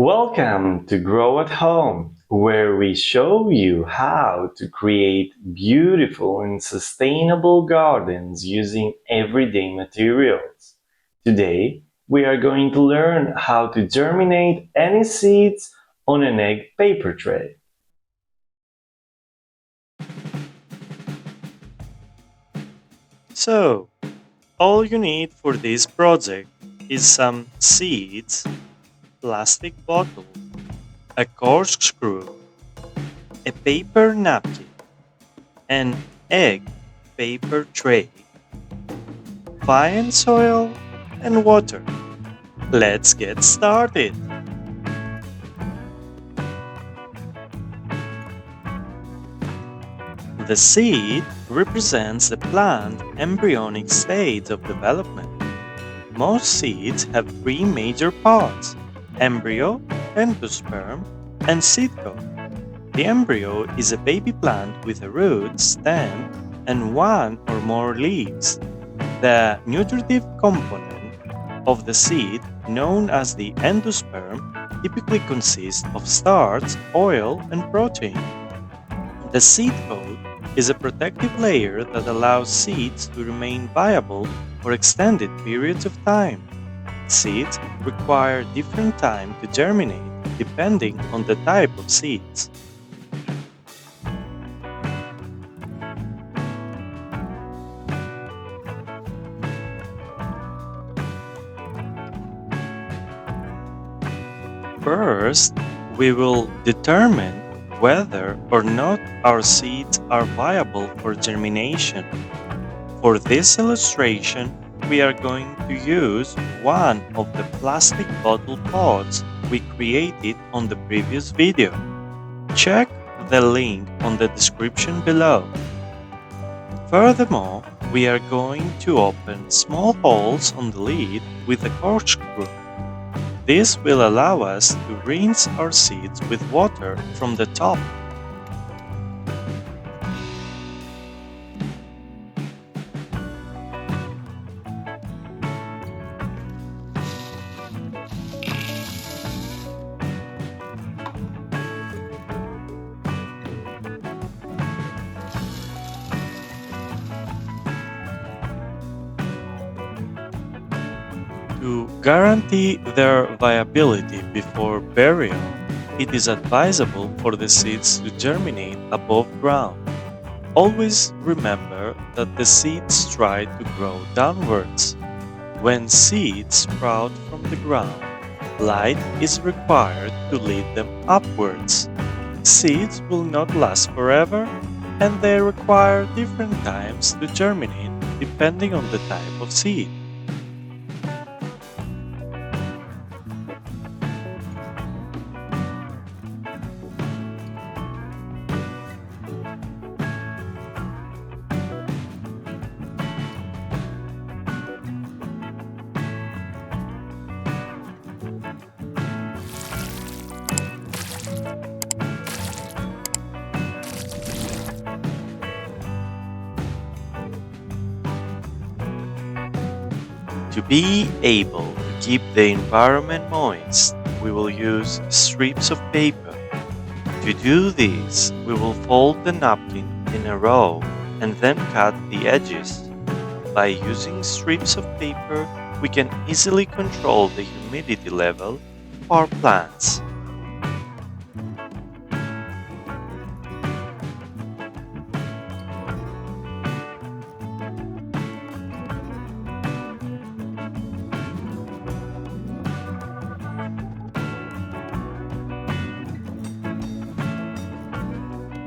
Welcome to Grow at Home, where we show you how to create beautiful and sustainable gardens using everyday materials. Today, we are going to learn how to germinate any seeds on an egg paper tray. So, all you need for this project is some seeds, plastic bottle, a corkscrew, a paper napkin, an egg paper tray, fine soil, and water. Let's get started. The seed represents the plant embryonic stage of development. Most seeds have three major parts: embryo, endosperm, and seed coat. The embryo is a baby plant with a root, stem, and one or more leaves. The nutritive component of the seed, known as the endosperm, typically consists of starch, oil, and protein. The seed coat is a protective layer that allows seeds to remain viable for extended periods of time. Seeds require different time to germinate depending on the type of seeds. First, we will determine whether or not our seeds are viable for germination. For this illustration, we are going to use one of the plastic bottle pots we created on the previous video. Check the link on the description below. Furthermore, we are going to open small holes on the lid with a corkscrew. This will allow us to rinse our seeds with water from the top. To guarantee their viability before burial, it is advisable for the seeds to germinate above ground. Always remember that the seeds try to grow downwards. When seeds sprout from the ground, light is required to lead them upwards. Seeds will not last forever, and they require different times to germinate depending on the type of seed. To be able to keep the environment moist, we will use strips of paper. To do this, we will fold the napkin in a row and then cut the edges. By using strips of paper, we can easily control the humidity level of our plants.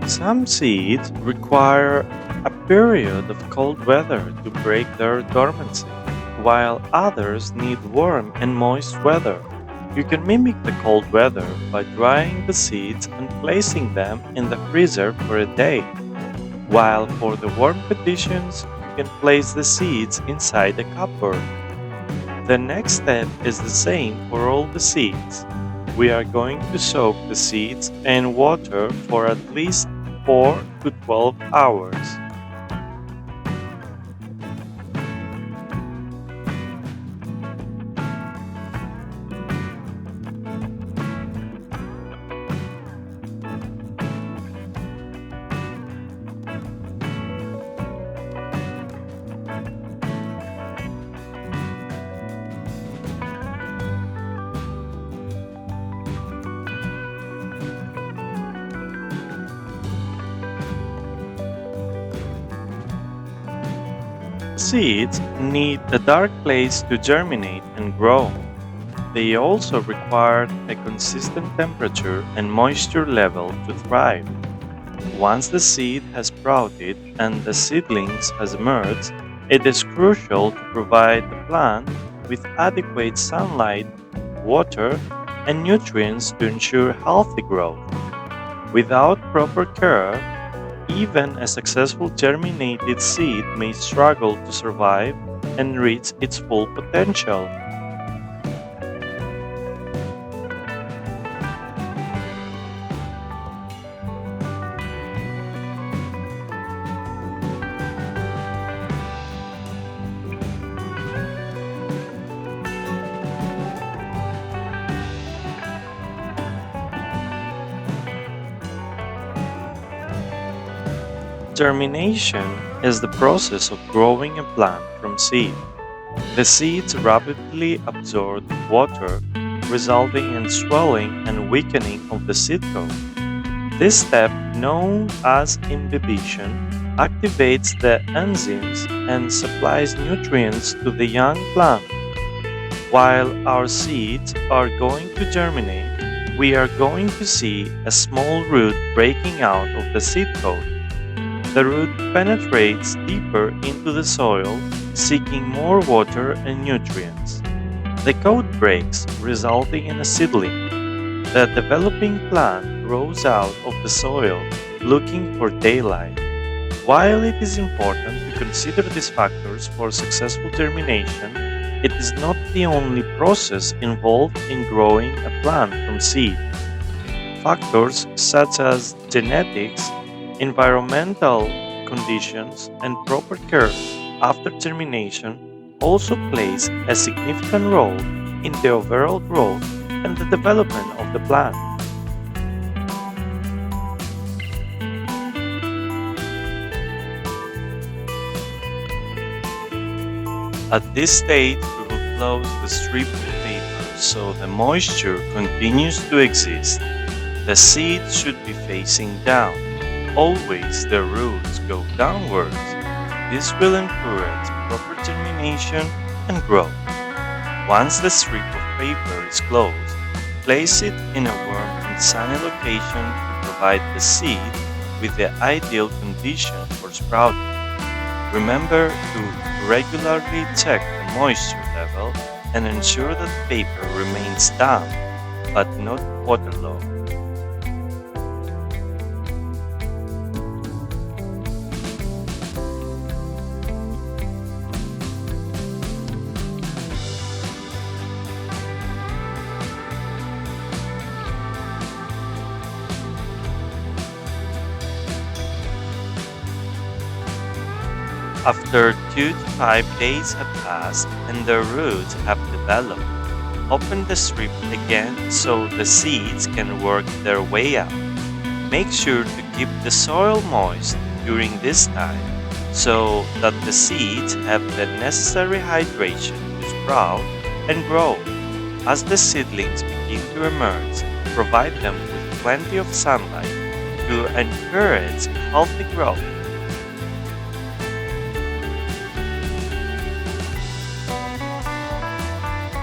Some seeds require a period of cold weather to break their dormancy, while others need warm and moist weather. You can mimic the cold weather by drying the seeds and placing them in the freezer for a day, while for the warm conditions, you can place the seeds inside a cupboard. The next step is the same for all the seeds. We are going to soak the seeds in water for at least 4 to 12 hours. Seeds need a dark place to germinate and grow. They also require a consistent temperature and moisture level to thrive. Once the seed has sprouted and the seedlings has emerged, it is crucial to provide the plant with adequate sunlight, water, and nutrients to ensure healthy growth. Without proper care, even a successful germinated seed may struggle to survive and reach its full potential. Germination is the process of growing a plant from seed. The seeds rapidly absorb water, resulting in swelling and weakening of the seed coat. This step, known as imbibition, activates the enzymes and supplies nutrients to the young plant. While our seeds are going to germinate, we are going to see a small root breaking out of the seed coat. The root penetrates deeper into the soil, seeking more water and nutrients. The coat breaks, resulting in a seedling. The developing plant grows out of the soil, looking for daylight. While it is important to consider these factors for successful germination, it is not the only process involved in growing a plant from seed. Factors such as genetics, environmental conditions, and proper care after germination also plays a significant role in the overall growth and the development of the plant. At this stage, we will close the strip of paper so the moisture continues to exist. The seeds should be facing down. Always the roots go downwards. This will encourage proper germination and growth. Once the strip of paper is closed, place it in a warm and sunny location to provide the seed with the ideal condition for sprouting. Remember to regularly check the moisture level and ensure that paper remains damp but not waterlogged. After 2 to 5 days have passed and the roots have developed, open the strip again so the seeds can work their way out. Make sure to keep the soil moist during this time so that the seeds have the necessary hydration to sprout and grow. As the seedlings begin to emerge, provide them with plenty of sunlight to encourage healthy growth.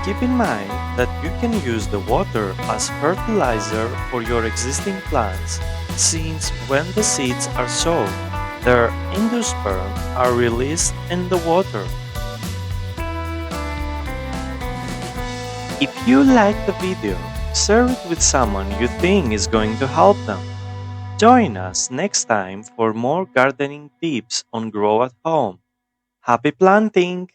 Keep in mind that you can use the water as fertilizer for your existing plants, since when the seeds are sown, their endosperm are released in the water. If you like the video, share it with someone you think is going to help them. Join us next time for more gardening tips on Grow at Home. Happy planting!